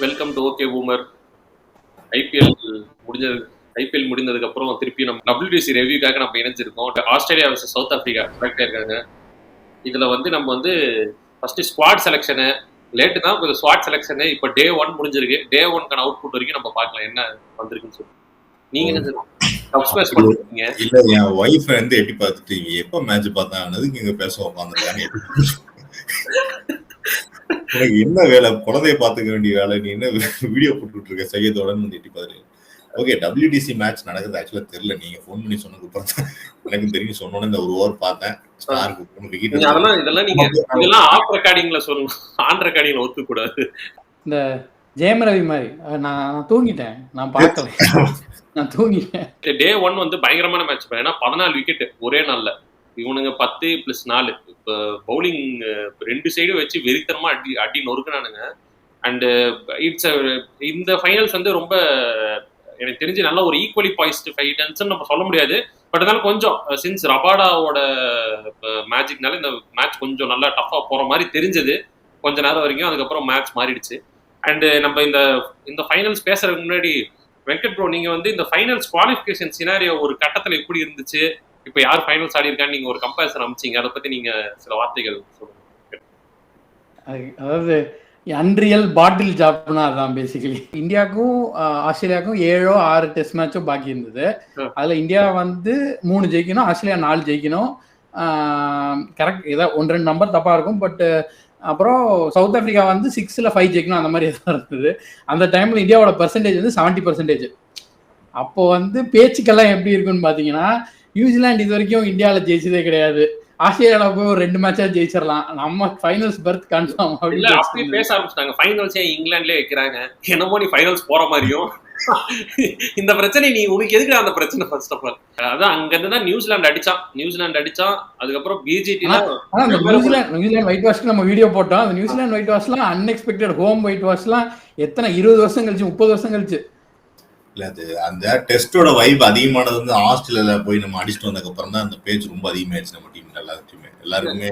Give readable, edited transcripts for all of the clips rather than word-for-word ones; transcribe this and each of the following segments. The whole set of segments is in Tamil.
Welcome to okay boomer. IPL முடிஞ்சது. ஐபிஎல் முடிந்ததுக்கு அப்புறம் திருப்பி நம்ம WBC ரெவியூக்காக நம்ம இணைஞ்சிருக்கோம். ஆஸ்திரேலியா வர்சஸ் சவுத் ஆப்பிரிக்கா கரெக்டாக இருக்காங்க. இதுல நம்ம ஃபர்ஸ்ட் ஸ்குவாட் செலெக்ஷனு லேட்டு தான் கொஞ்சம் ஸ்குவாட் செலெக்ஷனு இப்போ டே 1 முடிஞ்சிருக்கு. டே 1க்கான அவுட்புட் வரைக்கும் நம்ம பார்க்கலாம் என்ன வந்திருக்குன்னு சொல்லி. நீங்க என்ன இல்ல, என் வைஃப் எட்டி பார்த்துட்டு எப்ப மேட்ச் பார்த்தாங்க இங்க பேச உட்காந்துருக்காங்க. உனக்கு என்ன வேலை? குழந்தைய பாத்துக்க வேண்டிய வேலை, நீ என்ன வீடியோ போட்டுக்கிட்டு இருக்க செய்யதோட எட்டி பாரு. ஓகே, WBC மேட்ச் நடக்குது ஆக்சுவலா தெரியல. நீங்க போன் பண்ணி சொன்னதுக்கு அப்புறம் எனக்கு தெரியும். சொன்னோன்னு இந்த ஒரு ஓவர் பார்த்தேன். ஸ்டாருக்கு 3 விக்கெட். இதெல்லாம் நீங்க இதெல்லாம் ஆஃப் ரெக்கார்டிங்ல சொல்லணும், ஆன் ரெக்கார்டிங்ல ஒத்துக்க கூடாது. இந்த ஜெயம் ரவி மாதிரி நான் தூங்கிட்டேன், நான் பார்க்கல, நான் தூங்கிட்டேன். டே 1 பயங்கரமான மேட்ச். ஏன்னா 14 விக்கெட் ஒரே நாள்ல. இவனுங்க 10+4 இப்போ பவுலிங் 2 சைடும் வச்சு வெறித்தனமா அடி நொறுக்குனானுங்க. அண்ட் இட்ஸ் இந்த ஃபைனல்ஸ் ரொம்ப எனக்கு தெரிஞ்சு நல்ல ஒரு ஈக்குவலி பாய்ஸ்ட் ஃபைனல்ஸ் நம்ம சொல்ல முடியாது. பட் இருந்தாலும் கொஞ்சம் சின்ஸ் ரபாடாவோட மேஜிக்னால இந்த மேட்ச் கொஞ்சம் நல்லா டஃபா போற மாதிரி தெரிஞ்சது கொஞ்ச நேரம் வரைக்கும். அதுக்கப்புறம் மேட்ச் மாறிடுச்சு. அண்ட் நம்ம இந்த ஃபைனல்ஸ் பேசுறதுக்கு முன்னாடி வெங்கட் ப்ரோ, நீங்க இந்த ஃபைனல்ஸ் குவாலிஃபிகேஷன் சினாரியோ ஒரு கட்டத்துல எப்படி இருந்துச்சு, இப்ப யார் ஃபைனல்ஸ் ஆடி இருக்கான்னு நீங்க ஒரு கம்பேரிசன் அமைச்சீங்க, அதை பத்தி நீங்க சில வார்த்தைகள் சொல்லுங்க. அதாவது அன்ரியல் பாட்டில் ஜாப்னா அதான் பேசிக்கலி. இந்தியாவுக்கும் ஆஸ்திரேலியாவுக்கும் 7 or 6 டெஸ்ட் மேட்சும் பாக்கி இருந்தது. அதுல இந்தியா 3 ஜெயிக்கணும், ஆஸ்திரேலியா 4 ஜெயிக்கணும். கரெக்ட், ஏதாவது 1-2 நம்பர் தப்பா இருக்கும். பட் அப்புறம் சவுத் ஆப்பிரிக்கா 6ல் 5 ஜெயிக்கணும், அந்த மாதிரி எதாவது இருந்தது. அந்த டைம்ல இந்தியாவோட பெர்சன்டேஜ் 70%. அப்போ பேச்சுக்கெல்லாம் எப்படி இருக்குன்னு பாத்தீங்கன்னா, நியூசிலாந்து இது வரைக்கும் இந்தியாவில் ஜெயிச்சதே கிடையாது. ஆஸ்திரேலியாவில் போய் ஒரு 2 மேட்சா ஜெயிச்சிடலாம், நம்ம ஃபைனல்ஸ் பெர்த் கன்ஃபார்ம் அப்படி பேச ஆரம்பிச்சிட்டாங்க. ஃபைனல்ஸே இங்கிலாந்துலேயே வைக்கிறாங்க, என்னமோ நீ ஃபைனல்ஸ் போற மாதிரியும். இந்த பிரச்சனை நீ உனக்கு எதுக்கு அந்த பிரச்சனை? ஃபர்ஸ்ட் ஆஃப் ஆல் அதான் அங்கிருந்து தான் நியூசிலாந்து அடிச்சான். அதுக்கப்புறம் பிஜிடி நியூசிலாந்து ஒயிட் வாஷ்க்கு நம்ம வீடியோ போட்டோம். அந்த நியூசிலாந்து ஒயிட் வாஷ்லாம் அன்எக்ஸ்பெக்டட் ஹோம் ஒயிட் வாஷ்லாம் எத்தனை 20 வருஷம் கழிச்சு, 30 வருஷம் கழிச்சு. இல்ல, அது அந்த டெஸ்டோட வைப் அதிகமானது ஆஸ்திரேலியால போய் நம்ம அடிச்சுட்டு வந்ததுக்கு அப்புறம் தான் அந்த பேஜ் ரொம்ப அதிகமாயிடுச்சு நம்ம டீம். எல்லாருக்குமே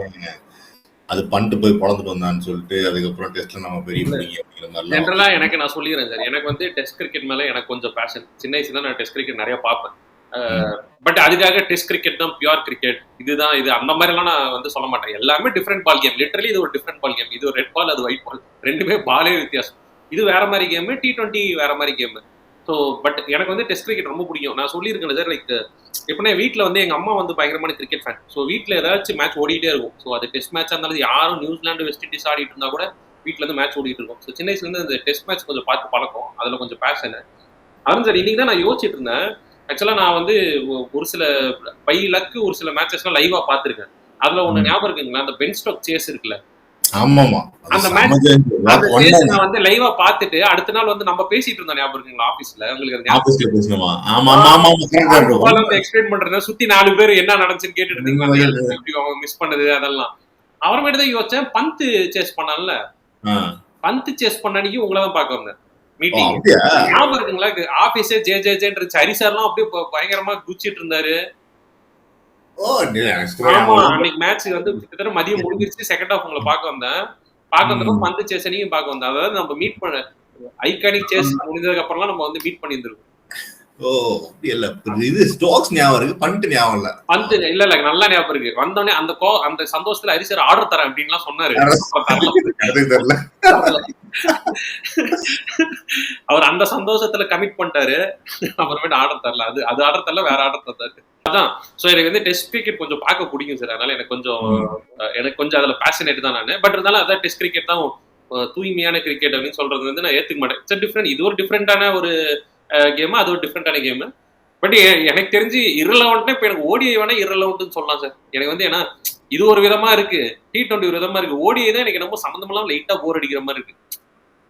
அது பண்ணிட்டு போய் குழந்துட்டு வந்தான்னு சொல்லிட்டு அதுக்கப்புறம் டெஸ்ட்ல நம்ம பெரிய அப்படிங்கிற மாதிரி. ஜென்ரலா எனக்கு நான் சொல்லிடுறேன் சார், எனக்கு டெஸ்ட் கிரிக்கெட் மேல எனக்கு கொஞ்சம் பேஷன். சின்ன வயசுல நான் டெஸ்ட் கிரிக்கெட் நிறைய பார்ப்பேன். பட் அதுக்காக டெஸ்ட் கிரிக்கெட் தான் பியூர் கிரிக்கெட், இதுதான் இது அந்த மாதிரி எல்லாம் நான் சொல்ல மாட்டேன். எல்லாமே டிஃப்ரெண்ட் பால் கேம். லிட்டரலி இது ஒரு டிஃப்ரெண்ட் பால் கேம். இது ஒரு ரெட் பால், அது ஒயிட் பால், ரெண்டுமே பாலே வித்தியாசம். இது வேற மாதிரி கேம், T20 வேற மாதிரி கேம். ஸோ பட் எனக்கு டெஸ்ட் கிரிக்கெட் ரொம்ப பிடிக்கும். நான் சொல்லியிருக்கேன் சார், லைக் எப்படின்னா வீட்டில் எங்கள் அம்மா பயங்கரமான கிரிக்கெட் ஃபேன். ஸோ வீட்டில் ஏதாச்சும் மேட்ச் ஓடிட்டே இருக்கும். ஸோ அது டெஸ்ட் மேட்சாக இருந்தாலும் யாரும் நியூசிலாந்து வெஸ்ட் இண்டீஸ் ஆடிட்டு இருந்தால் கூட வீட்டில் மேட்ச் ஓடிட்டு இருக்கும். ஸோ சின்ன வயசுலேருந்து அந்த டெஸ்ட் மேட்ச் கொஞ்சம் பார்த்து பழக்கம், அதில் கொஞ்சம் பேஷனு. அதுவும் சார் இன்னைக்கு தான் நான் யோசிச்சுட்டு இருந்தேன். ஆக்சுவலாக நான் ஒரு சில பை லக்கு ஒரு சில மேட்சஸ்லாம் லைவாக பார்த்துருக்கேன். அதில் ஒன்று ஞாபகம் இருக்குங்களா, அந்த பென் ஸ்டோக் சேஸ் இருக்குல்ல, அந்த மேட்ச் நான் லைவா பாத்துட்டு அடுத்த நாள் நம்ம பேசிட்டு இருந்தோம். ஞாபகம் இருக்குங்களா ஆபீஸ்ல? உங்களுக்கு எக்ஸ்பிளைன் பண்றேன். சுத்தி 4 பேர் என்ன நடந்துச்சுன்னு கேட்டுட்டு இருந்தீங்க, மிஸ் பண்ணது அதெல்லாம். அப்புறமேட்டு தான் யோசிச்சேன், பந்த் சேஸ் பண்ணான்ல, பந்த் சேஸ் பண்ணானிக்கு உங்களை தான் பார்க்க வந்தேன் மீட்டிங். ஞாபகம் இருக்குங்களா? ஆபீஸே ஜே ஹரி சார்லாம் அப்படியே பயங்கரமா குச்சிட்டு இருந்தாரு. ஆமா, அன்னைக்கு மேட்ச் கிட்டத்தட்ட மதியம் முடிஞ்சிருச்சு. செகண்ட் ஹாஃப் உங்களை பார்க்க வந்தப்ப பந்து சேஸனையும் பார்க்க வந்தேன். அதாவது நம்ம மீட் பண்ண ஐகானிக் சேஸ் முடிஞ்சதுக்கு அப்புறம்லாம் நம்ம மீட் பண்ணி இருந்திருக்கோம். இல்ல நல்லா ஞாபகம் இருக்கு. வந்தோடனே அந்த சந்தோஷத்துல ஹரி சார் ஆர்டர் தரேன் அப்படின்லாம் சொன்னாரு. அவர் அந்த சந்தோஷத்துல கமிட் பண்ணிட்டாரு. அப்புறமேட்டு ஆர்டர் தரல. அது ஆர்டர் தரல, வேற ஆர்டர் தந்தாரு. அதான். சோ எனக்கு டெஸ்ட் கிரிக்கெட் கொஞ்சம் பார்க்க பிடிக்கும் சார். அதனால எனக்கு கொஞ்சம் அதுல பேஷனேட் தான் நானு. பட் இருந்தாலும் அதான் டெஸ்ட் கிரிக்கெட் தான் தூய்மையான கிரிக்கெட் அப்படின்னு சொல்றது நான் ஏத்துக்க மாட்டேன். It's different. இது ஒரு டிஃபரெண்டான ஒரு கேம், அது ஒரு டிஃபரெண்டான கேம். பட் எனக்கு தெரிஞ்சு இரலவெண்ட்னா இப்ப எனக்கு ஓடிஐ வேணா இரலவெண்ட்னு சொல்லலாம் சார். எனக்கு ஏன்னா இது ஒரு விதமா இருக்கு, T20 ஒரு விதமா இருக்கு. ஓடிஐ தான் எனக்கு ரொம்ப சம்பந்தமெல்லாம் லைட்டா போர் அடிக்கிற மாதிரி இருக்கு.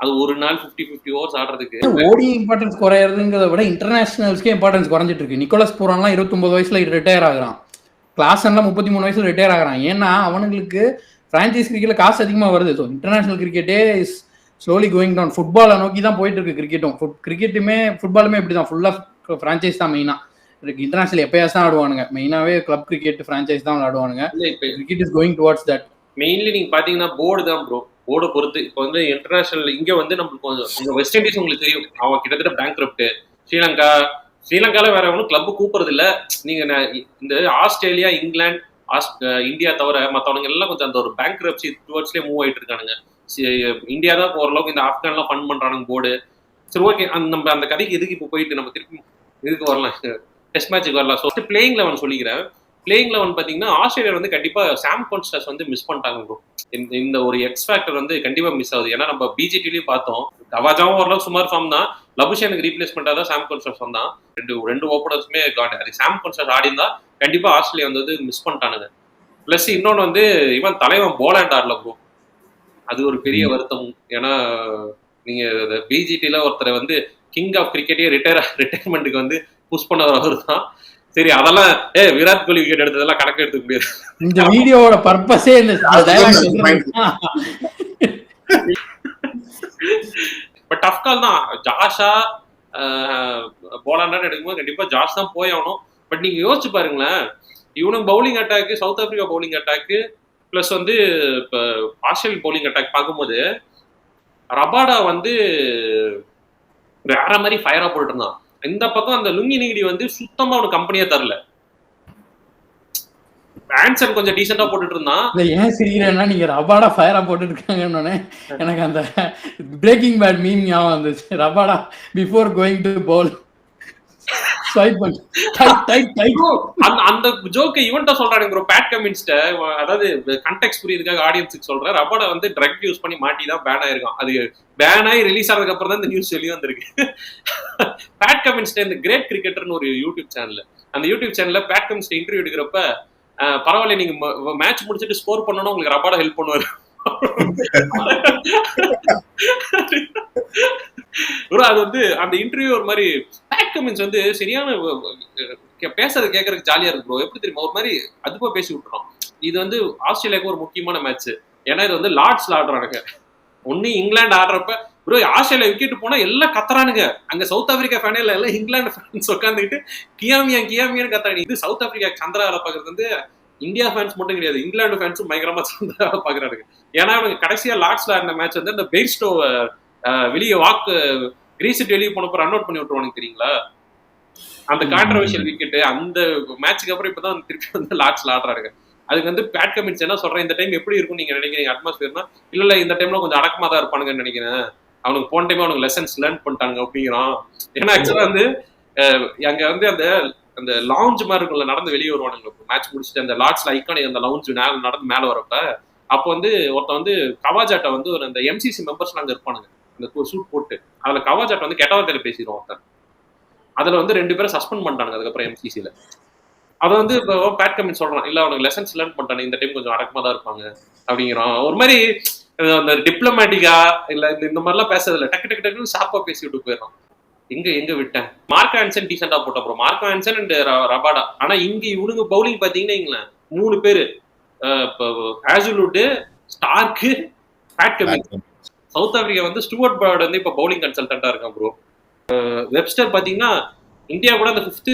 அது ஒரு நாள் 50 ஓவர்ஸ் ஆடுறதுக்கு ஓடி இம்பார்ட்டன்ஸ் குறையறதுங்கிறத விட இன்டர்நேஷனல்ஸ்க்கே இம்பார்ட்டன்ஸ் குறைஞ்சிட்டு இருக்கு. நிக்கோலஸ் பூரான்லாம் 29 வயசுல ரிட்டையர் ஆகுறான். கிளாசன்லாம் 33 வயசுல ரிட்டையர் ஆகுறான். ஏன்னா அவனுங்களுக்கு பிரான்ச்சைஸ் கிரிக்கெட்ல காசு அதிகமா வருது. ஸோ இன்டர்நேஷனல் கிரிக்கெட்டே இஸ் ஸ்லோலி கோயிங் டவுன். ஃபுட்பாலை நோக்கி தான் போயிட்டு இருக்கு கிரிக்கெட்டும். ஃபுட்பாலுமே இப்படி தான், ஃபுல்லா ஃப்ரான்ச்சைஸ் தான் மெயினா இருக்கு. இன்டர்நேஷனல் எப்பயாச்சும் தான் ஆடுவானுங்க. மெயினாவே கிளப் கிரிக்கெட் ஃப்ரான்ச்சைஸ் தான் ஆடுவானுங்க. Cricket is going towards that. Mainly நீங்க பாத்தீங்கன்னா போர்டு தான் ப்ரோ. போர்டை பொறுத்து. இப்போ வந்து இன்டர்நேஷனல் இங்க வந்து நம்மளுக்கு கொஞ்சம் வெஸ்ட் இண்டீஸ் உங்களுக்கு தெரியும், அவன் கிட்டத்தட்ட பேங்க்ரப்ட். ஸ்ரீலங்கால வேற ஒன்றும் கிளப் கூப்பிடுறது இல்ல. நீங்க இந்த ஆஸ்திரேலியா, இங்கிலாந்து, இந்தியா தவிர மற்றவங்க எல்லாம் கொஞ்சம் அந்த ஒரு பேங்க்ரப்சி டுவர்ட்ஸ்லேயே மூவ் ஆயிட்டு இருக்கானுங்க. இந்தியா தான் ஓரளவுக்கு இந்த ஆப்கான்லாம் ஃபண்ட் பண்றானுங்க போர்டு. சரி, ஓகே, நம்ம அந்த கதைக்கு எதுக்கு இப்போ போயிட்டு நம்ம திருப்பி இதுக்கு வரலாம், டெஸ்ட் மேட்சுக்கு வரலாம். ஸோ பிளேயிங் 11 சொல்லிக்கிறேன். பிளேயிங் 11 பார்த்தீங்கன்னா ஆஸ்திரேலியா வந்து கண்டிப்பா சாம் கான்ஸ்டன்ஸ் வந்து மிஸ் பண்ணிட்டாங்க ப்ரோ. இந்த ஒரு எக்ஸ் ஃபேக்டர் வந்து கண்டிப்பா மிஸ் ஆகுது. ஏன்னா நம்ம பிஜிடிலையும் பார்த்தோம், கவாஜாவும் ஓரளவுக்கு சுமார் ஃபார்ம் தான். லபுஷனுக்கு ரீப்ளேஸ்மெண்டா தான் சாம் கான்ஸ்டன்ஸ் வந்தான். ரெண்டு ஓப்பனர்ஸுமே அது சாம் கான்ஸ்டன்ஸ் ஆடிந்தா கண்டிப்பா ஆஸ்திரேலியா வந்து மிஸ் பண்ணிட்டானுங்க. பிளஸ் இன்னொன்று வந்து இவன் தலைவன் போலாண்ட் ஆடல ப்ரோ, அது ஒரு பெரிய வருத்தம். ஏன்னா நீங்க பிஜிடில ஒருத்தரை வந்து கிங் ஆஃப் கிரிக்கெட்டே ரிட்டையர்மெண்ட்டுக்கு வந்து புஷ் பண்ணவர் அவர் தான். சரி, அதெல்லாம் விராட் கோலி விக்கெட் எடுத்ததெல்லாம் கணக்கு எடுத்துக்க முடியாது. இந்த வீடியோவோட பர்பஸே பட் டஃப் கால் தான். ஜாஷா போலாண்டான்னு எடுக்கும்போது கண்டிப்பா ஜாஷ் தான் போய் ஆகணும். பட் நீங்க யோசிச்சு பாருங்களேன், இவனுக்கு bowling attack, south Africa bowling attack, plus வந்து இப்போ ஆஸ்திரேலியா பவுலிங் அட்டாக் பார்க்கும்போது ரபாடா வந்து வேற மாதிரி ஃபயரா போட்டு இருந்தான். இந்த பக்கம் அந்த லுங்கி நீடி வந்து சுத்தமா அவனுக்கு கம்பெனியா தரல. ஆன்சர் கொஞ்சம் டீசெண்டா போட்டுட்டு இருந்தான். ஏன் சிரிக்கிறேன்னா, நீங்க ரபாடா ஃபயரா போட்டுட்டு இருக்காங்கன்னு எனக்கு அந்த பிரேக்கிங் பேட் மீம் ஞாபகம் வந்துச்சு. Rabada before going to bowl அந்த ஜோக்கை இவன்ட்ட சொல்றானுங்க ப்ரோ, பேட் கமின்ஸ்ட. அதாவது கண்டெக்ஸ்ட் புரியுதுக்காக ஆடியன்ஸுக்கு சொல்றேன். ரபாடா வந்து ட்ரக் யூஸ் பண்ணி மாட்டி தான் பேன் ஆயிருக்கான். அது பேன் ஆகி ரிலீஸ் ஆனதுக்கு அப்புறம் தான் இந்த நியூஸ் வெளியே வந்திருக்கு. பேட் கமின்ஸ்ட இந்த கிரேட் கிரிக்கெட்டர்னு ஒரு யூடியூப் சேனல், அந்த யூடியூப் சேனல்ல பேட் கமின்ஸ்ட இன்டர்வியூ எடுக்கிறப்ப, பரவாயில்ல நீங்க மேட்ச் முடிச்சுட்டு ஸ்கோர் பண்ணணும், உங்களுக்கு ரபாடா ஹெல்ப் பண்ணுவாரு. அது வந்து அந்த இன்டர்வியூ ஒரு மாதிரி பேட் கமின்ஸ் வந்து சரியான பேசுறது கேட்கறதுக்கு ஜாலியா இருக்கு ப்ரோ. எப்படி தெரியுமா, ஒரு மாதிரி அதுப்பா பேசி விட்டுறோம். இது வந்து ஆஸ்திரேலியாவுக்கு ஒரு முக்கியமான மேட்ச். ஏன்னா இது வந்து லார்ட்ஸ்ல ஆடுறானுங்க. ஒன்னு இங்கிலாந்து ஆடுறப்ப ப்ரோ ஆஸ்திரேலியா விக்கெட் போனா எல்லாம் கத்துறானுங்க. அங்க சவுத் ஆப்பிரிக்கா ஃபேனே எல்லாம் இங்கிலாந்து ஃபேன்ஸ் உட்காந்துக்கிட்டு கியாமியான்னு கத்துறாங்க. இது சவுத் ஆப்பிரிக்கா சந்திரா வேலை பாக்குறது வந்து இந்தியா ஃபேன்ஸ் மட்டும் கிடையாது, இங்கிலாந்து ஃபேன்ஸும் பயங்கரமா சந்திரா வேலை பாக்குறாங்க. ஏன்னா அவங்க கடைசியா லார்ட்ஸ்ல ஆடின மேட்ச் வந்து அந்த பெய்ஸ்டோ வெளியே கிரீசிட்டு வெளியே போனப்ப ரன் அவுட் பண்ணி விட்டுருவானுங்க தெரியுங்களா, அந்த கான்ட்ரவர்ஷியல் விக்கெட். அந்த மேட்சுக்கு அப்புறம் இப்பதான் திருப்பி வந்து லார்ட்ஸ்ல ஆடுறாங்க. அதுக்கு வந்து பேட் கமின்ஸ் என்ன சொல்றேன், இந்த டைம் எப்படி இருக்கும் நீங்க நினைக்கிறீங்க அட்மாஸ்பியர்னா, இல்ல இந்த டைம்ல கொஞ்சம் அடக்கமா தான் இருப்பானுங்கன்னு நினைக்கிறேன், அவனுக்கு போன டைம் அவனுக்கு லெசன்ஸ் லேர்ன் பண்ணிட்டாங்க அப்படிங்கிறான். ஏன்னா ஆக்சுவலா வந்து அங்க வந்து அந்த லவுஞ்ச் மாதிரி இருக்கும்ல, நடந்து வெளியே வருவானுங்க மேட்ச் முடிச்சுட்டு. அந்த லார்ட்ஸ்ல ஐக்கானிக் அந்த லவுஞ்ச் நடந்து மேல வரப்ப, அப்போ வந்து ஒருத்த வந்து கவாஜாட்ட வந்து ஒரு அந்த எம்சிசி மெம்பர்ஸ் அங்க இருப்பானுங்க, அந்த சூட் போட்டு. அதுல கவாஜாட்ட வந்து கெட்டவார்த்தையில பேசிடுவோம் ஒருத்தன். அதுல வந்து 2 பேரும் சஸ்பெண்ட் பண்ணிட்டாங்க அதுக்கப்புறம் எம்சிசில. அதை வந்து இப்போ பேட் கமின்ஸ் சொல்றான், இல்ல அவனுக்கு லெசன்ஸ் லேர்ன் பண்ணிட்டானு, இந்த டைம் கொஞ்சம் அடக்கமா தான் இருப்பாங்க அப்படிங்கிறான். ஒரு மாதிரி அந்த டிப்ளமேட்டிக்கா இல்ல இந்த மாதிரிலாம் பேசுறதுல டக்கு ஷார்ப்பா பேசி விட்டு போயிடறான். எங்க விட்டேன், மார்க் ஆன்சன் டீசெண்டா போட்ட அப்புறம் மார்க் ஆன்சன் அண்ட் ரபாடா. ஆனா இங்க இவனுங்க பவுலிங் பாத்தீங்கன்னா 3 பேரு, Hazlewood, Stark, Pat Cummins. South Africa வந்து ஸ்டூவர்ட் பிராட் வந்து இப்ப பவுலிங் கன்சல்டன்டா இருக்கான் ப்ரோ. வெப்ஸ்டர் பாத்தீங்கன்னா இந்தியா கூட அந்த 5th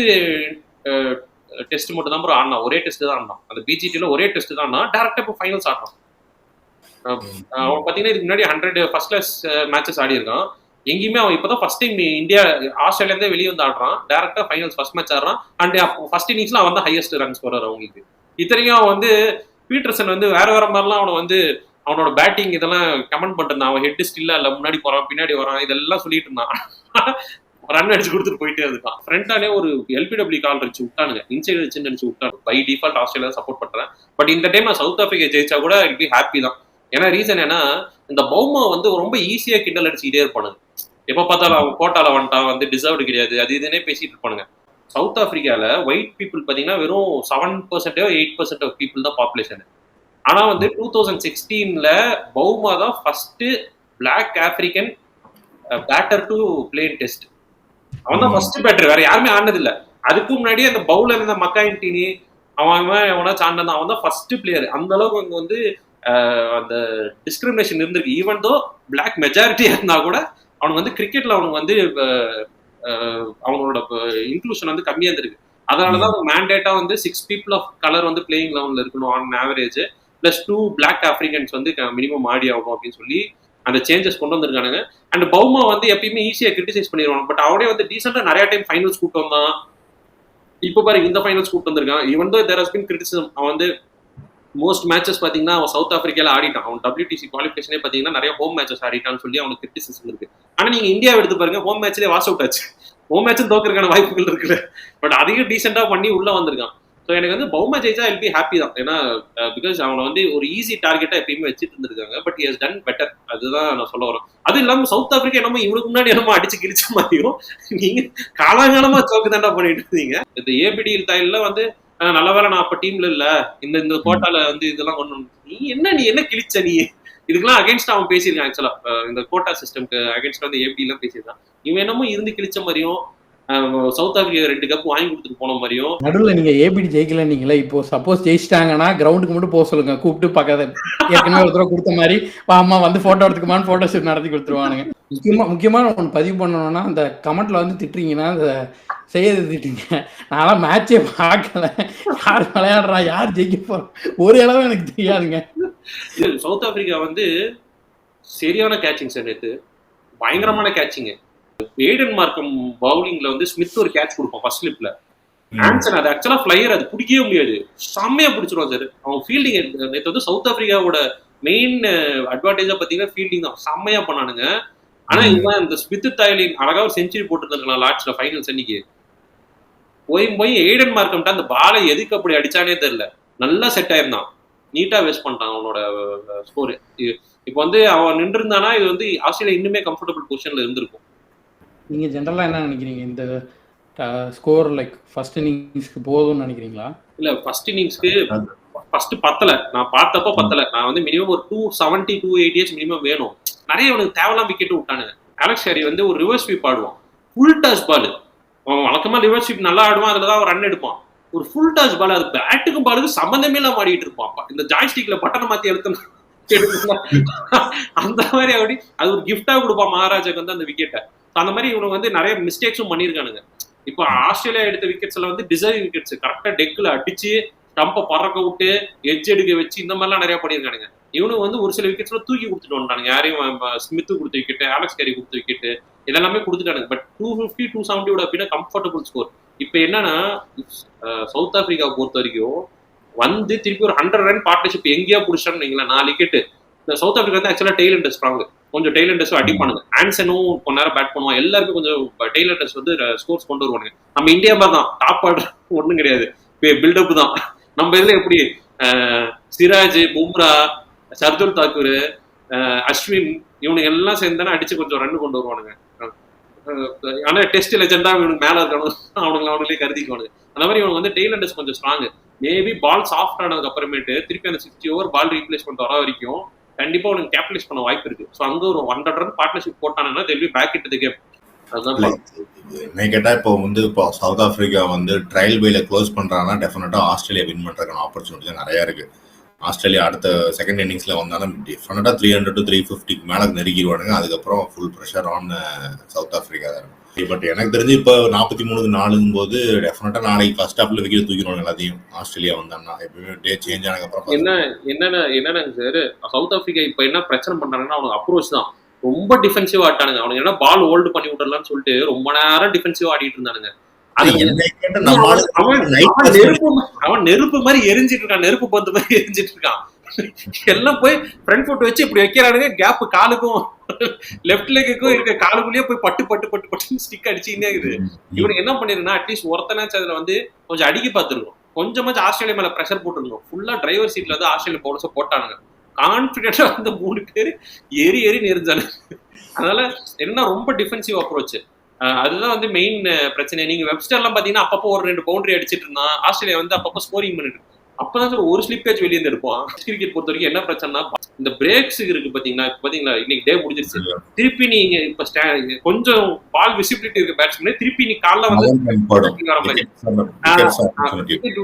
டெஸ்ட் மட்டும் தான் ப்ரோ ஆடினா, ஒரே டெஸ்ட் தான் ஆடினான். அந்த பிஜிடில ஒரே டெஸ்ட் தான் ஆடினா, டேரக்டா இப்போ ஃபைனல்ஸ் ஆடுறான். அவன் பாத்தீங்கன்னா இதுக்கு முன்னாடி 100 ஃபர்ஸ்ட் கிளாஸ் மேட்சஸ் ஆடி இருக்கான். எங்கேயுமே அவன் இப்பதான் ஃபர்ஸ்ட் டைம் இந்தியா ஆஸ்திரேலியா வெளியே வந்து ஆடுறான், டேரக்டா ஃபைனல்ஸ் ஃபர்ஸ்ட் மேட்ச் ஆடுறான். அண்ட் ஃபர்ஸ்ட் இன்னிங்ஸ்ல அவன் தான் ஹையஸ்ட் ரன் ஸ்கோரர் அவங்களுக்கு. இத்தனையும் அவன் வந்து பீட்டர்சன் வந்து வேற மாதிரிலாம் அவனை வந்து அவனோட பேட்டிங் இதெல்லாம் கமெண்ட் பண்ணிட்டு இருந்தான். அவன் ஹெட் ஸ்டில்லா இல்ல, முன்னாடி போறான் பின்னாடி வரான், இதெல்லாம் சொல்லிட்டு இருந்தான். ரன் அடிச்சு கொடுத்துட்டு போயிட்டே இருக்கான். ஃப்ரண்டாலே ஒரு எல்பிடபிள்யூ கால் வச்சு விட்டானுங்க, இன்சைட் வச்சு நினைச்சு விட்டாங்க. பை டிஃபால்ட் ஆஸ்திரேலியா சப்போர்ட் பண்றேன். பட் இந்த டைம் நான் சவுத் ஆப்பிரிக்கா ஜெயிச்சா கூட எனக்கு ஹாப்பி தான். ஏன்னா ரீசன் ஏன்னா இந்த பவுமா வந்து ரொம்ப ஈஸியா கிண்டல் அடிச்சுக்கிட்டே இருப்பானுங்க. எப்ப பார்த்தாலும் அவன் கோட்டால வந்துட்டான், வந்து டிசர்வ்டு கிடையாது, அது இதுன்னே பேசிட்டு இருப்பானுங்க. சவுத் ஆப்பிரிக்கால ஒயிட் பீப்புள் பாத்தீங்கன்னா வெறும் 7% 8% பீப்புள் தான் பாப்புலேஷன். ஆனா வந்து 2016ல பவுமா தான் first black African batter to play test. அவன் தான் ஃபர்ஸ்ட் பேட்டர், வேற யாருமே ஆனது இல்ல. அதுக்கு முன்னாடி அந்த பவுலர் இருந்த மக்காயின்டினி அவனா சாண்டா, அவன் தான் ஃபர்ஸ்ட் பிளேயர். அந்த அளவுக்கு அங்க வந்து அந்த டிஸ்கிரிமினேஷன் இருந்திருக்கு. ஈவன் தோ பிளாக் மெஜாரிட்டியா இருந்தா கூட அவனுக்கு வந்து கிரிக்கெட்ல அவனுக்கு வந்து அவங்களோட இன்க்ளூஷன் வந்து கம்மியா இருந்திருக்கு. அதனாலதான் மேண்டேட்டா வந்து 6 people ஆஃப் கலர் வந்து பிளேயிங் லெவன்ல இருக்கணும் on average. Plus 2 black Africans வந்து மினிமம் ஆடி ஆகும் அப்படின்னு சொல்லி அந்த சேஞ்சஸ் கொண்டு வந்திருக்கானுங்க. அண்ட் பவுமா வந்து எப்பயுமே ஈஸியா கிரிட்டிசைஸ் பண்ணிடுவாங்க. பட் அவனே வந்து டீசெண்டா நிறைய டைம் ஃபைனல்ஸ் கூட்டு வந்தான். இப்போ பாருங்க இந்த ஃபைனல்ஸ் கூட்டு வந்திருக்கான். Even though there has been criticism. அவன் வந்து மோஸ்ட் மேட்சஸ் பாத்தீங்கன்னா அவன் சவுத் ஆப்பிரிக்கால ஆடிட்டான். அவன் WTC குவாலிஃபிகேஷனே பாத்தீங்கன்னா நிறைய ஹோம் மேட்சஸ் ஆடிட்டான்னு சொல்லி அவனுக்கு கிரிட்டிசிசம் இருக்கு. ஆனா நீங்க இந்தியாவை எடுத்து பாருங்க, ஹோம் மேட்ச்லேயே வாஷ் அவுட் ஆச்சு. ஹோம் மேட்சும் தோக்கிறதுக்கான வாய்ப்புகள் இருக்குல்ல. பட் அதையும் டீசெண்டா பண்ணி உள்ள வந்திருக்கான். ஸோ எனக்கு வந்து பவுமா ஜெயிச்சா வில் பி ஹாப்பி தான். ஏன்னா பிகாஸ் அவனை வந்து ஒரு ஈஸி டார்கெட்டா எப்பயுமே வச்சுட்டு இருந்திருக்காங்க. But he has done better. அதுதான் நான் சொல்ல வரேன். அது இல்லாம சவுத் ஆப்பிரிக்கா என்னமோ இவனுக்கு முன்னாடி என்னமோ அடிச்சு கிழிச்ச மாதிரியும் நீங்க காலாகாலமா சோக்கு தாண்டா பண்ணிட்டு இருந்தீங்க. இந்த ஏபிடி டைல வந்து நல்ல வேலை நான் அப்ப டீம்ல இல்ல, இந்த கோட்டால வந்து இதெல்லாம் கொண்டு நீ என்ன கிழிச்ச நீ இதுக்கெல்லாம் அகைன்ஸ்ட் அவன் பேசியிருக்கான். ஆக்சுவலா இந்த கோட்டா சிஸ்டம்க்கு அகைன்ஸ்ட் வந்து ஏபிடி எல்லாம் பேசியிருக்கான். இவன் என்னமோ இருந்து கிழிச்ச மாதிரியும் சவுத் ஆப்பிரிக்கா 2 கப் வாங்கி கொடுத்துட்டு போன மாதிரியும். நடுவில் நீங்க ஏபிடி ஜெயிக்கல நீங்களே, இப்போ சப்போஸ் ஜெயிச்சிட்டாங்கன்னா கிரவுண்டுக்கு மட்டும் போக சொல்லுங்க, கூப்பிட்டு பக்கத்துல ஏற்கனவே ஒரு தடவை கொடுத்த மாதிரி அம்மா வந்து போட்டோ எடுத்துக்குமான்னு போட்டோ ஷூட் நடத்தி கொடுத்துருவானுங்க. முக்கியமான ஒன்று பதிவு பண்ணணும்னா, அந்த கமெண்ட்ல வந்து திட்டுறீங்கன்னா அந்த செய்யறது திட்டுங்க. நான்லாம் மேட்சே பார்க்கல, யார் விளையாடுறா யார் ஜெயிக்க போறோம் ஒரு அளவு எனக்கு தெரியாதுங்க. சவுத் ஆப்பிரிக்கா வந்து சரியான கேட்சிங் சார், நேற்று பயங்கரமான கேட்சிங். ஏடன் மார்க்கம் பவுலிங்ல வந்து ஸ்மித் ஒரு கேட்ச் கொடுப்பான் ஃபர்ஸ்ட் ஸ்லிப்ல. ஆன்சன் அது ஆக்சுவலா ஃபிளையர், அது பிடிக்கவே முடியாது, செம்மையா பிடிச்சிருவான் சார். அவன் ஃபீல்டிங் நேற்று வந்து சவுத் ஆப்பிரிக்காவோட மெயின் அட்வான்டேஜா பாத்தீங்கன்னா ஃபீல்டிங் தான், செம்மையா பண்ணானுங்க. ஆனா இவன் இந்த ஸ்மித் தாய்லின் அழகா ஒரு செஞ்சுரி போட்டுருந்தாங்க லாஸ்ட்ல ஃபைனல்ஸ் அன்னைக்கு. போய் ஏடன் மார்க்கம்ட்ட அந்த பாலை எதுக்கு அப்படி அடிச்சானே தெரியல, நல்லா செட் ஆயிருந்தான், நீட்டா வேஸ்ட் பண்ணிட்டான் அவனோட ஸ்கோர். இப்போ வந்து அவன் நின்று இருந்தானா இது வந்து ஆஸ்திரேலியா இன்னுமே கம்ஃபர்டபுள் பொசிஷன்ல இருந்திருக்கும். நீங்க ஜெனரலா என்ன நினைக்கிறீங்க, இந்த ஸ்கோர் லைக் ஃபர்ஸ்ட் இன்னிங்ஸ்க்கு போதும்னு நினைக்கிறீங்களா? இல்ல ஃபர்ஸ்ட் இன்னிங்ஸ்க்கு ஃபர்ஸ்ட் பத்தல, நான் பார்த்தப்ப பத்தல. நான் வந்து மினிமம் ஒரு 270 280 மினிமம் வேணும். நிறைய அவனுக்கு தேவையில்லாம் விக்கெட் விட்டானுங்க. அலெக்ஸ் கேரி வந்து ஒரு ரிவர்ஸ் ஸ்வீப் ஆடுவான், ஃபுல் டாஸ் பால். அவன் வழக்கமா ரிவர்ஸ் ஸ்வீப் நல்லா ஆடுவான், அதுலதான் ஒரு ரன் எடுப்பான். ஒரு ஃபுல் டாஸ் பால், அது பேட்டுக்கும் பாலுக்கும் சம்பந்தமே இல்லாம ஆடிட்டு இருப்பான். இந்த ஜாய்ஸ்டிக்ல பட்டனை மாத்தி எடுத்து அந்த மாதிரி அப்படி அது ஒரு கிஃப்டா கொடுப்பான் மகாராஜாக்கு வந்து அந்த விக்கெட்டை. அந்த மாதிரி இவனுக்கு வந்து நிறைய மிஸ்டேக்ஸும் பண்ணியிருக்கானுங்க. இப்போ ஆஸ்திரேலியா எடுத்த விக்கெட்ஸ்ல வந்து டிசர்விங் விக்கெட்ஸ் கரெக்டா டெக்ல அடிச்சு ஸ்டம்பை பறக்க விட்டு எட்ஜ் எடுக்க வச்சு இந்த மாதிரிலாம் நிறைய பண்ணியிருக்கானுங்க. இவனுக்கு வந்து ஒரு சில விக்கெட்ஸ்ல தூக்கி கொடுத்துட்டு வந்துட்டானுங்க. யாரையும் ஸ்மித்து கொடுத்த விக்கெட், அலெக்ஸ் கேரி கொடுத்த விக்கெட், இதெல்லாமே கொடுத்துட்டானுங்க. பட் 250 270 அப்படின்னா கம்ஃபர்டபுள் ஸ்கோர். இப்போ என்னன்னா சவுத் ஆப்பிரிக்காவை பொறுத்த வரைக்கும் வந்து திருப்பி ஒரு 100 ரன் பார்ட்னர்ஷிப் எங்கேயா பிடிச்சான்னு வைங்களேன், 4 விக்கெட். இந்த சவுத் ஆப்பிரிக்கா வந்து ஆக்சுவலா டெய்லண்டர் ஸ்ட்ராங், கொஞ்சம் டெய்லண்டர்ஸும் அடிப்பானுங்க. ஆன்சனும் கொஞ்ச நேரம் பேட் பண்ணுவான், எல்லாருக்கும் கொஞ்சம் டெய்லண்டர்ஸ் வந்து ஸ்கோர்ஸ் கொண்டு வருவானுங்க. நம்ம இந்தியா மாதிரி தான், டாப் ஆர்டர் ஒன்றும் கிடையாது, பில்டப் தான். நம்ம இதுல எப்படி சிராஜ், பும்ரா, சர்துல் தாக்கூர், அஸ்வின் இவனுக்கு எல்லாம் சேர்ந்தானே அடிச்சு கொஞ்சம் ரன் கொண்டு வருவானுங்க. ஆனா டெஸ்ட் லெஜெண்டா இவனுக்கு மேல இருக்கணும், அவனுங்களே கருதிக்குவானுங்க. அந்த மாதிரி இவனுக்கு வந்து டெய்லண்டர்ஸ் கொஞ்சம் ஸ்ட்ராங். மேபி பால் சாஃப்ட் ஆனதுக்கு அப்புறமேட்டு திருப்பி அந்த 60 ஓவர் பால் ரீப்ளேஸ்மெண்ட் வர வரைக்கும் கண்டிப்பா உனக்கு கேபிட்டலைஸ் பண்ண வாய்ப்பு இருக்கு. ஸோ அங்க ஒரு 100 ரன் பார்ட்னர்ஷிப் போட்டானுன்னா தெரியல பேக் இட் தி கேம். அதுதான் என்ன கேட்டா இப்போ சவுத் ஆப்பிரிக்கா வந்து ட்ரையல் வேல க்ளோஸ் பண்றாங்கன்னா டெஃபினட்டா ஆஸ்திரேலியா வின் பண்றதுக்கான ஆப்பர்ச்சுனிட்டி நிறைய இருக்கு. ஆஸ்திரேலியா அடுத்த செகண்ட் இன்னிங்ஸ்ல வந்தாலும் டெஃபினட்டா 300 to 350 மேல நெருங்கிடுவானுங்க. அதுக்கப்புறம் full pressure on south Africa தான் இருக்கும். பட் எனக்கு தெரிஞ்சு இப்போ 43-4 போது டெஃபினட்டா நாளைக்கு ஃபர்ஸ்ட் ஹாஃப்ல விக்கெட் தூக்கிடுவாங்க எல்லாத்தையும். ஆஸ்திரேலியா வந்தாங்கன்னா எப்பவுமே டே சேஞ்ச் ஆனதுக்கு அப்புறம் என்னன்னா சார் சவுத் ஆப்பிரிக்கா இப்போ என்ன பிரச்சனை பண்றாங்கன்னா அவனுக்கு அப்ரோச் தான் ரொம்ப டிஃபென்சிவா ஆட்டானுங்க. அவனுக்கு என்ன பால் ஹோல்டு பண்ணி விட்டுறலாம்னு சொல்லிட்டு ரொம்ப நேரம் டிஃபென்சிவா ஆடிட்டு இருந்தானுங்க. அவன் நெருப்பு மாதிரி எரிஞ்சிட்டு இருக்கான், நெருப்பு பந்து மாதிரி எரிஞ்சிட்டு இருக்கான். எல்லாம் போய் ஃப்ரண்ட் ஃபுட் வச்சு இப்படி வைக்கிறானுங்க, கேப் காலுக்கும் லெஃப்ட் லெக்குக்கும் இருக்க காலுக்குள்ளேயே போய் பட்டு பட்டு பட்டு பட்டு ஸ்டிக் அடிச்சுக்கிட்டே இருக்குது. இவனுக்கு என்ன பண்ணிருந்தா அட்லீஸ்ட் ஒருத்தனாச்சும் அதுல வந்து கொஞ்சம் அடிக்க பார்த்துருக்கோம், கொஞ்சமாச்சும் ஆஸ்திரேலியா மேல ப்ரெஷர் போட்டுருந்தோம். ஃபுல்லா டிரைவர் சீட்ல வந்து ஆஸ்திரேலியா பவுலர்ஸை போட்டானுங்க. கான்பிடென்டா வந்து 3 பேர் ஏறி நெறிஞ்சானுங்க. அதனால என்ன ரொம்ப டிஃபென்சிவ் அப்ரோச், அதுதான் வந்து மெயின் பிரச்சனை. நீங்க வெப்ஸ்டர்லாம் பாத்தீங்கன்னா அப்பப்போ ஒரு 2 பவுண்டரி அடிச்சிட்டு இருந்தான், ஆஸ்திரேலியா வந்து அப்பப்போ ஸ்கோரிங் பண்ணிட்டு அப்பதான் சார் ஒரு ஸ்லிப்பேஜ் வெளியே இருப்பான். கிரிக்கெட் பொறுத்த வரைக்கும் என்ன பிரச்சனைனா இந்த பிரேக்ஸ் இருக்கு பாத்தீங்களா இன்னைக்கு டே முடிஞ்சிருச்சு. திருப்பி நீங்க இப்ப கொஞ்சம் பால் விசிபிலிட்டி இருக்க பேட்ஸ்மேன் திருப்பி நீ காலைல வந்து வர மாதிரி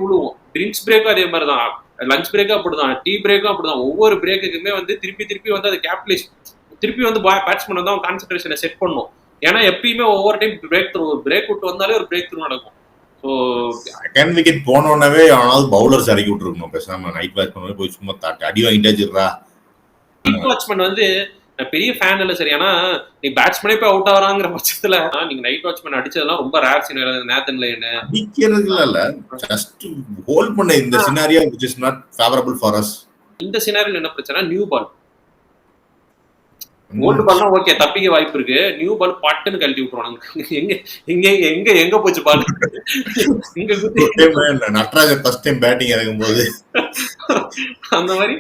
விழுவோம். ட்ரிங்க்ஸ் பிரேக்கும் அதே மாதிரிதான், லஞ்ச் பிரேக்கும் அப்படிதான், டீ பிரேக்கும் அப்படிதான். ஒவ்வொரு பிரேக்குக்குமே வந்து திருப்பி வந்து அதை கேப்டலைஸ் திருப்பி வந்து பேட்ஸ்மேன் வந்து அவன் கான்சென்ட்ரேஷனை செட் பண்ணும். ஏன்னா எப்பயுமே ஒவ்வொரு டைம் பிரேக் விட்டு வந்தாலே ஒரு பிரேக் த்ரூ நடக்கும். ஸோ செகண்ட் விக்கெட் போனோடனே அவனாவது பவுலர்ஸ் இறக்கி விட்டுருக்கணும், பேசாம நைட் வாட்ச் பண்ணவே போய் சும்மா அடி வாங்கிட்டாச்சுரா. நைட் வாட்ச்மேன் வந்து பெரிய ஃபேன் இல்லை சரி, ஆனா நீ பேட்ஸ்மேனே போய் அவுட் ஆகிறாங்கிற பட்சத்துல நீங்க நைட் வாட்ச்மேன் அடிச்சதெல்லாம் ரொம்ப ரேர் சினாரியோ. நேத்தன் லைன் அடிக்கிறதுல இல்ல, ஜஸ்ட் ஹோல்ட் பண்ண இந்த scenario which is not favorable for us. இந்த சினாரியோல என்ன பிரச்சனை, நியூ பால். ஓல்டு பால்னா ஓகே தப்பிக்க வாய்ப்பு இருக்கு, நியூ பால் பட்டுன்னு கழட்டி விட்டுருவாங்க. எங்க எங்க எங்க எங்க போச்சு பால், இங்க நட்ராஜன் ஃபர்ஸ்ட் டைம் பேட்டிங் இறங்கும்போது அந்த மாதிரி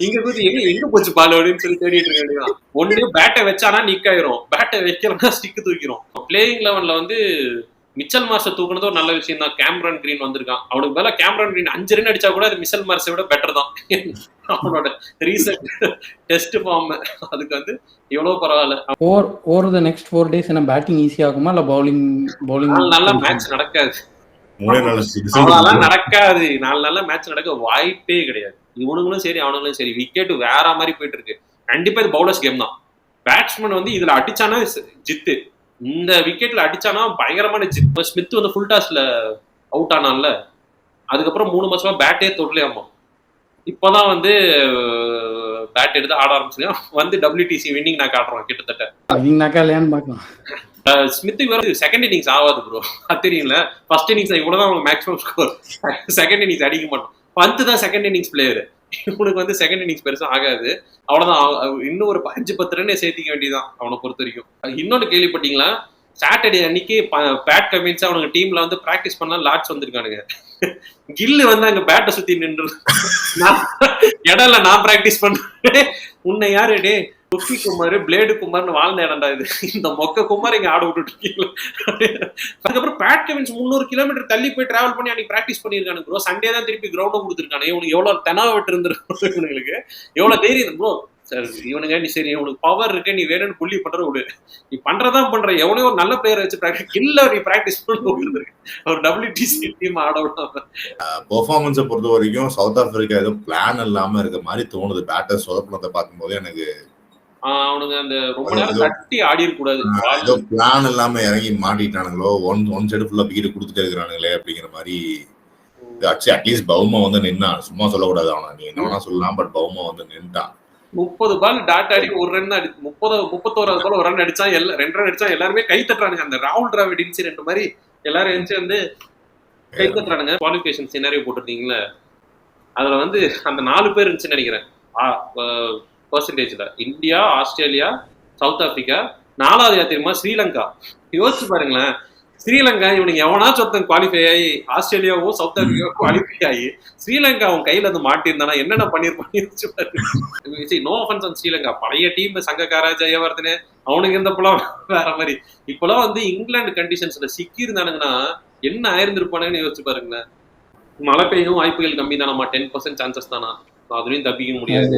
இங்க குத்தி எங்க எங்க போச்சு பால் அப்படின்னு சொல்லி தேடிட்டு இருக்க வேண்டியதான். ஒண்ணு பேட்டை வச்சானா நிக் ஆயிரும், பேட்டை வைக்கிறோம்னா ஸ்டிக் தூக்கிரும். பிளேயிங் லெவன்ல வந்து மிச்சல் மார்ஸை தூக்குனது ஒரு நல்ல விஷயம் தான். கேமரன் கிரீன் வந்திருக்கான், அவனுக்கு மேல கேமரன் கிரீன் 5 ரன் அடிச்சா கூட அது மிச்சல் மார்ஸை விட பெட்டர் தான். அவனோட ரீசெண்ட் டெஸ்ட் ஃபார்ம் அதுக்கு வந்து எவ்வளவு பரவாயில்ல. ஓவர் தி நெக்ஸ்ட் 4 days என்ன பேட்டிங் ஈஸி ஆகுமா இல்ல பவுலிங் நல்ல மேட்ச் நடக்காது, மூணே நடக்காது. 4 நாள்ல மேட்ச் நடக்க வாய்ப்பே கிடையாது. இவனுங்களும் சரி அவனுங்களும் சரி விக்கெட் வேற மாதிரி போயிட்டு இருக்கு. கண்டிப்பா இது பவுலர்ஸ் கேம் தான். பேட்ஸ்மேன் வந்து இதுல அடிச்சானா ஜித்து, இந்த விக்கெட்ல அடிச்சானா பயங்கரமான ஜித். ஸ்மித் வந்து ஃபுல் டாஸ்ல அவுட் ஆனான்ல, அதுக்கப்புறம் 3 மாசமா பேட்டே தொடலையாமா. இப்பதான் வந்து பேட் எடுத்து ஆட ஆரம்பிச்சிருக்கான். வந்து WTC வின்னிங் நான் காட்டுறோம் கிட்டத்தட்ட. ஸ்மித்துக்கு வேற செகண்ட் இன்னிங்ஸ் ஆகாது ப்ரோ, அது தெரியும்ல. ஃபர்ஸ்ட் இன்னிங்ஸ் இவ்வளவுதான் அவங்க மேக்ஸிமம் ஸ்கோர், செகண்ட் இன்னிங்ஸ் அடிக்க மாட்டோம். பந்து தான் செகண்ட் இன்னிங்ஸ் பிளேயர், இவனுக்கு வந்து செகண்ட் இன்னிங்ஸ் பெருசா ஆகாது. அவ்வளவுதான், இன்னும் ஒரு 5-10 ரன் சேர்த்திக்க வேண்டியதான் அவனை பொறுத்த வரைக்கும். இன்னொன்னு கேள்விப்பட்டீங்களா, சாட்டர்டே அன்னைக்கு பேட் கமின்ஸ் அவனுக்கு டீம்ல வந்து பிராக்டிஸ் பண்ணா லாட்ஸ் வந்திருக்கானுங்க. கில்லு வந்து அங்க பேட்டை சுத்தி நின்று இடம்ல நான் பிராக்டிஸ் பண்றேன், உன்னை யாரு டே குக்கி குமார் பிளேடு குமார்னு வாழ்ந்த இடம்டா இது, இந்த மொக்க குமார் இங்க ஆட விட்டுட்டு இருக்கீங்களா. அதுக்கப்புறம் பேட் கமின்ஸ் 300 கிலோமீட்டர் தள்ளி போய் டிராவல் பண்ணி அன்னைக்கு பிராக்டிஸ் பண்ணிருக்கானு ப்ரோ. சண்டே தான் திருப்பி கிரௌண்டும் கொடுத்துருக்கானு. இவனுக்கு எவ்வளவு தெனாவ விட்டு இருந்திருக்கும், இவனுக்கு எவ்வளவு தைரியம் ப்ரோ. சார் இவனுங்க நீ சரி உனக்கு பவர் இருக்கு, நீ வேணும்னு புள்ளி பண்ற விடு, நீ பண்றதான் பண்ற. எவனையோ ஒரு நல்ல பிளேயர் வச்சு பிராக்டிஸ் இல்ல, நீ பிராக்டிஸ் பண்ணி ஒரு WTC டீம் ஆட விடாம. பெர்ஃபார்மன்ஸை பொறுத்த வரைக்கும் சவுத் ஆப்பிரிக்கா ஏதோ பிளான் இல்லாம இருக்க மாதிரி தோணுது. பேட்டர் சொதப்பனத்தை பார்க்கும்போது எனக்கு அவனுங்க அந்த ரொம்ப நேரம் தட்டி ஆடி இருக்க கூடாது, ஏதோ பிளான் இல்லாம இறங்கி மாட்டிட்டானுங்களோ, ஒன் சைடு ஃபுல்லா விக்கெட் கொடுத்துட்டே இருக்கிறானுங்களே அப்படிங்கிற மாதிரி. அட்லீஸ்ட் பவுமா வந்து நின்னான், சும்மா சொல்லக்கூடாது அவனை, நீ என்ன வேணா சொல்லலாம், பட் பவுமா வந்து நின்ட்டான். 30 பால் டாட் ஆடி 1 ரன் அடி, 31வது பால் 1 ரன் அடிச்சா, 2 ரன் அடிச்சா எல்லாருமே கை தட்டுறானுங்க. அந்த ராகுல் டிராவிட் இன்சிடென்ட் மாதிரி எல்லாரும் எழுந்து வந்து கை தட்டுறானுங்க. குவாலிஃபிகேஷன் சினாரியோ போட்டிருந்தீங்களா, அதுல வந்து அந்த 4 பேர் இருந்துச்சுன்னு நினைக்கிறேன் பெர்சன்டேஜ்ல. இந்தியா, ஆஸ்திரேலியா, சவுத் ஆப்பிரிக்கா, 4வது தெரியுமா ஸ்ரீலங்கா. யோசிச்சு பாருங்களேன், ஸ்ரீலங்கா இவனுக்கு எவனாச்சும் ஒருத்தன் குவாலிஃபை ஆகி, ஆஸ்திரேலியாவும் சவுத் ஆப்பிரிக்காவும் குவாலிஃபை ஆகி ஸ்ரீலங்கா அவன் கையில இருந்து மாட்டிருந்தானா என்னென்ன பண்ணிருப்பான்னு. நோ ஆஃபென்ஸ் ஆன் ஸ்ரீலங்கா, பழைய டீம் சங்கக்காரா, ஜெயவர்தனே அவனுக்கு இருந்தப்பெல்லாம் வேற மாதிரி. இப்பெல்லாம் வந்து இங்கிலாந்து கண்டிஷன்ஸ்ல சிக்கி இருந்தானுங்கன்னா என்ன ஆயிருந்திருப்பானுன்னு யோசிச்சு பாருங்களேன். மழை பெய்யும் வாய்ப்புகள் கம்மி தானமா, 10% சான்சஸ் தானா, அதுலயும் தப்பிக்க முடியாது.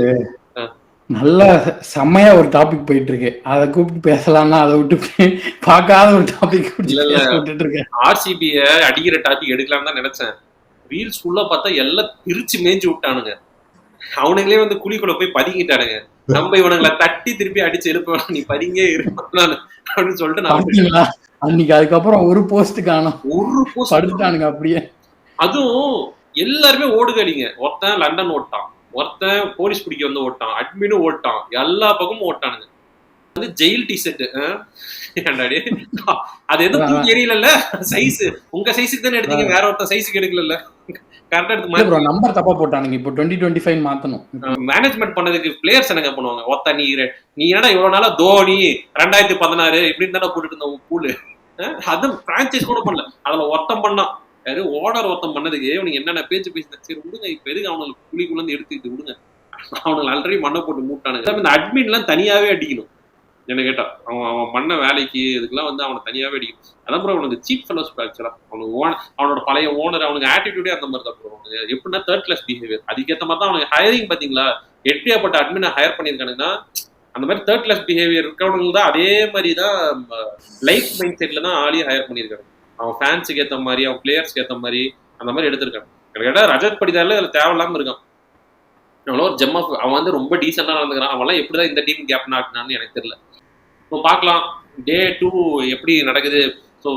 நல்ல செம்மையா ஒரு டாபிக் போயிட்டு இருக்கு, அதை கூப்பிட்டு பேசலாம்னா அதை விட்டு பார்க்காத ஒரு டாபிக் விட்டுட்டு இருக்கேன். RCB அடிக்கிற டாபிக் எடுக்கலாம் தான் நினைச்சேன். ரீல்ஸ் ஃபுல்லா பார்த்தா எல்லாம் பிரிச்சு மேய்ஞ்சு விட்டானுங்க. அவனுங்களே வந்து குழிக்குள்ள போய் பதுங்கிட்டானுங்க. நம்ம இவனுங்களை தட்டி திருப்பி அடிச்சு எழுப்ப, நீ பதுங்க இருப்பானு அப்படின்னு சொல்லிட்டு நான் அன்னைக்கு அதுக்கப்புறம் ஒரு போஸ்ட் காணும், ஒரு போஸ்ட் படுத்துட்டானுங்க அப்படியே. அதுவும் எல்லாருமே ஓடுகாலிங்க. ஒருத்தன் லண்டன் ஓட்டான், ஒருத்தன் போலீஸ் பிடிக்க வந்து ஓட்டான், அட்மினும் ஓட்டான், எல்லா பக்கமும் ஓட்டானுங்க. வந்து ஜெயில் டிஷர்ட் அது எதுவும் தூக்கி எரியல, சைஸ் உங்க சைஸுக்கு தானே எடுத்தீங்க, வேற ஒருத்தன் சைஸுக்கு எடுக்கல. கரெக்டா எடுத்து நம்பர் தப்பா போட்டானுங்க. இப்போ 2025 மாத்தணும். மேனேஜ்மெண்ட் பண்ணதுக்கு பிளேயர்ஸ் என்னங்க பண்ணுவாங்க, ஒத்த நீ என்னடா இவ்வளவு நாளா தோனி 2016 இப்படின்னு தானே போட்டுட்டு இருந்த பூலு, அது பிரான்சைஸ் கூட பண்ணல, அதுல ஒருத்தம் பண்ணான். யாரு ஓனர் ஒருத்தம் பண்ணதுக்கு இவனுக்கு என்னென்ன பேச்சு பேசினா, சரி விடுங்க, இப்ப எதுக்கு அவனுக்கு குழிக்குள்ள இருந்து எடுத்துக்கிட்டு விடுங்க, அவனுக்கு ஆல்ரெடி மண்ணை போட்டு மூட்டானுங்க. இந்த அட்மின் எல்லாம் தனியாவே அடிக்கணும் என்ன கேட்டா. அவன் பண்ண வேலைக்கு இதுக்கெல்லாம் வந்து அவனை தனியாவே அடிக்கணும். அதான் ப்ரோ அவனுக்கு சீப் ஃபெலோஸ் ஆக்சுவலா. அவனோட பழைய ஓனர், அவனுக்கு ஆட்டிடியூடே அந்த மாதிரி தான் ப்ரோ. எப்படின்னா தேர்ட் கிளாஸ் பிஹேவியர், அதுக்கேற்ற மாதிரி தான் அவனுக்கு ஹயரிங். பாத்தீங்களா எப்படியாப்பட்ட அட்மினை ஹயர் பண்ணியிருக்கானுங்கன்னா, அந்த மாதிரி தேர்ட் கிளாஸ் பிஹேவியர் இருக்கவனுக்கு தான் அதே மாதிரி தான் லைஃப் மைண்ட் செட்ல தான் ஆளியை ஹயர் பண்ணியிருக்காங்க. அவன் ஃபேன்ஸுக்கு ஏற்ற மாதிரி, அவன் பிளேயர்ஸ்க்கு ஏற்ற மாதிரி அந்த மாதிரி எடுத்திருக்கான். கேட்டால் ரஜத் படிதாரில் அதில் தேவையில்லாமல் இருக்கான். அவ்வளோ ஒரு ஜெம் ஆஃப், அவன் வந்து ரொம்ப டீசெண்டாக நடந்துக்கிறான். அவன்லாம் எப்படிதான் இந்த டீம் கேப்டன் ஆகினான்னு எனக்கு தெரியல. ஸோ பார்க்கலாம் டே 2 எப்படி நடக்குது. So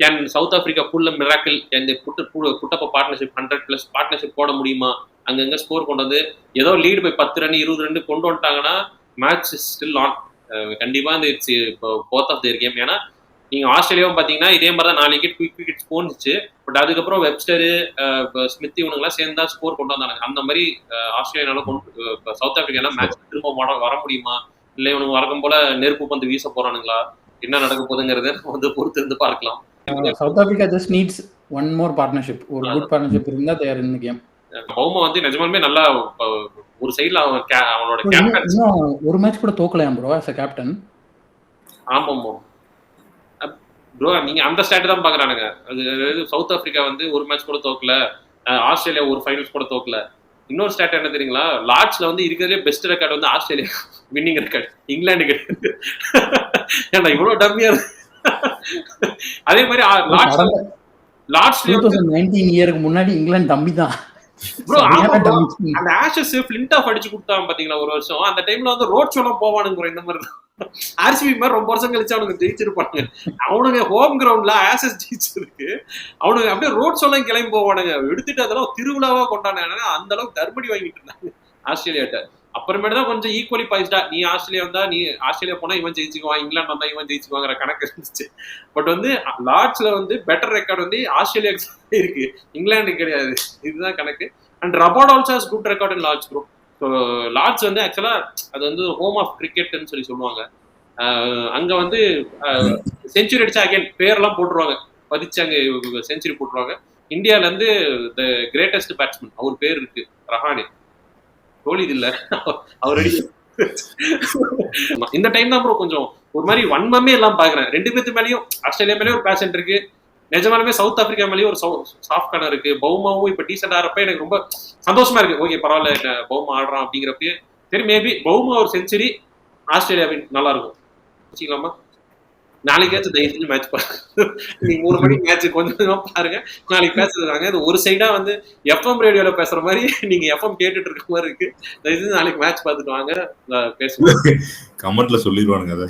can South Africa pull miracle can புட்டப்ப பார்ட்னர்ஷிப் 100+ பார்ட்னர்ஷிப் போட முடியுமா? அங்கங்க ஸ்கோர் கொண்டு வந்து ஏதோ லீடு போய் 10 ரன் 20 ரன் கொண்டு வந்துட்டாங்கன்னா மேட்ச் ஸ்டில் ஆன். கண்டிப்பா இந்த it's both of their game. ஏன்னா நீங்க ஆஸ்திரேலியாவும் பாத்தீங்கன்னா இதே மாதிரி தான் 4 விக்கெட் குயிக் விக்கெட்ஸ் போனுச்சு. பட் அதுக்கப்புறம் வெப்ஸ்டரு ஸ்மித் இவனுங்கெல்லாம் சேர்ந்து தான் ஸ்கோர் கொண்டு வந்தாங்க. அந்த மாதிரி ஆஸ்திரேலியானால சவுத் ஆப்பிரிக்கா மேட்ச் திரும்ப வர முடியுமா, இல்லை இவனுக்கு வழக்கம் போல நெருப்பு பந்து வீச போறானுங்களா, என்ன நடக்க போகுதுங்கிறத வந்து பொறுத்து இருந்து பார்க்கலாம். South Africa just needs one more partnership. ஒரு குட் பார்ட்னர்ஷிப் இருந்தா they are in the game. Bavuma வந்து நிஜமாலுமே நல்லா ஒரு சைடுல அவனோட கேப்டன் ஒரு மேட்ச் கூட தோக்கலையா ப்ரோ as a கேப்டன்? ஆமாம் ப்ரோ, நீங்க அந்த ஸ்டாட் தான் பாக்குறானுங்க. அது சவுத் ஆப்பிரிக்கா வந்து ஒரு மேட்ச் கூட தோக்கல, ஆஸ்திரேலியா ஒரு ஃபைனல்ஸ் கூட தோக்கல. இன்னொரு ஸ்டாட் என்ன தெரியுங்களா, லார்ட்ஸ்ல வந்து இருக்கிறதுலே பெஸ்ட் ரெக்கார்ட் வந்து ஆஸ்திரேலியா வின்னிங் ரெக்கார்ட், இங்கிலாந்து கிடையாது. ஏன்னா இவ்வளவு டம்மியா அதே மாதிரி லார்ட்ஸ் 2019 இயருக்கு முன்னாடி இங்கிலாந்து டம்மி தான் ப்ரோ. அந்த ஆஷஸ் ஃபிளிண்ட் ஆஃப் அடிச்சு கொடுத்தாங்க பாத்தீங்களா ஒரு வருஷம். அந்த டைம்ல வந்து ரோட் ஷோலாம் போவானுங்க. இந்த மாதிரி ஆர்சிபி மாதிரி ரொம்ப வருஷம் கழிச்சு அவனுக்கு ஜெயிச்சிருப்பானுங்க. அவனுங்க ஹோம் கிரவுண்ட்ல ஆஷஸ் ஜெயிச்சிருக்கு, அவனுக்கு அப்படியே ரோட் ஷோலாம் கிளம்பி போவானுங்க. எடுத்துட்டு அதெல்லாம் திருவிழாவா கொண்டாடுனாங்க. அந்த அளவுக்கு தர்மடி வாங்கிட்டு இருந்தாங்க ஆஸ்திரேலியாட்ட. அப்புறமேட்டு தான் கொஞ்சம் ஈக்குவலி பாய்ஸ்டா, நீ ஆஸ்திரேலியா வந்தா நீ ஆஸ்திரேலியா போனா இவன் ஜெயிச்சுக்குவான், இங்கிலாந்து வந்தா இவன் ஜெயிச்சுக்குவாங்கிற கணக்கு இருந்துச்சு. பட் வந்து லார்ட்ஸ்ல வந்து பெட்டர் ரெக்கார்ட் வந்து ஆஸ்திரேலியாவுக்கு இருக்கு, இங்கிலாந்து கிடையாது. இதுதான் கணக்கு. And Rabada also has good record in Lord's bro. So Lord's வந்து ஆக்சுவலா அது வந்து ஹோம் ஆஃப் கிரிக்கெட்னு சொல்லி சொல்லுவாங்க. அங்க வந்து செஞ்சுரி அடிச்சா அகைன் பேரெல்லாம் போட்டுருவாங்க, பதிச்சு அங்க செஞ்சுரி போட்டுருவாங்க. இந்தியால இருந்து த கிரேட்டஸ்ட் பேட்ஸ்மேன் அவர் பேர் இருக்கு, ரஹானே. தோழி இல்ல அவர். இந்த டைம் தான் ப்ரோ கொஞ்சம் ஒரு மாதிரி வன்மமே எல்லாம் பாக்குறேன். ரெண்டு பேருக்கு மேலேயும் ஆஸ்திரேலியா மேலேயும் ஒரு பேஷன் இருக்கு, நிஜமாலுமே சவுத் ஆப்பிரிக்கா மேலேயும் ஒரு சாஃப்ட் கார்னர் இருக்கு. பவுமாவும் இப்ப டீசென்ட் ஆறப்ப எனக்கு ரொம்ப சந்தோஷமா இருக்கு. ஓகே பரவாயில்ல பவுமா ஆடுறான் அப்படிங்கிறப்ப சரி, மேபி பவுமா ஒரு செஞ்சுரி ஆஸ்திரேலியாவின் நல்லா இருக்கும் வச்சுக்கலாமா. நாளைக்காச்சும் தயவு செஞ்சு மேட்ச் பாருங்க. நீங்க 3 மணிக்கு மேட்ச் கொஞ்சம் கொஞ்சமா பாருங்க. நாளைக்கு பேசுறாங்க இது ஒரு சைடா வந்து எஃப்எம் ரேடியோல பேசுற மாதிரி நீங்க எஃப்எம் கேட்டுட்டு இருக்க மாதிரி இருக்கு. தயவு செஞ்சு நாளைக்கு மேட்ச் பார்த்துட்டு வாங்க, பேசுவோம். கமெண்ட்ல சொல்லிடுவானுங்க அதை.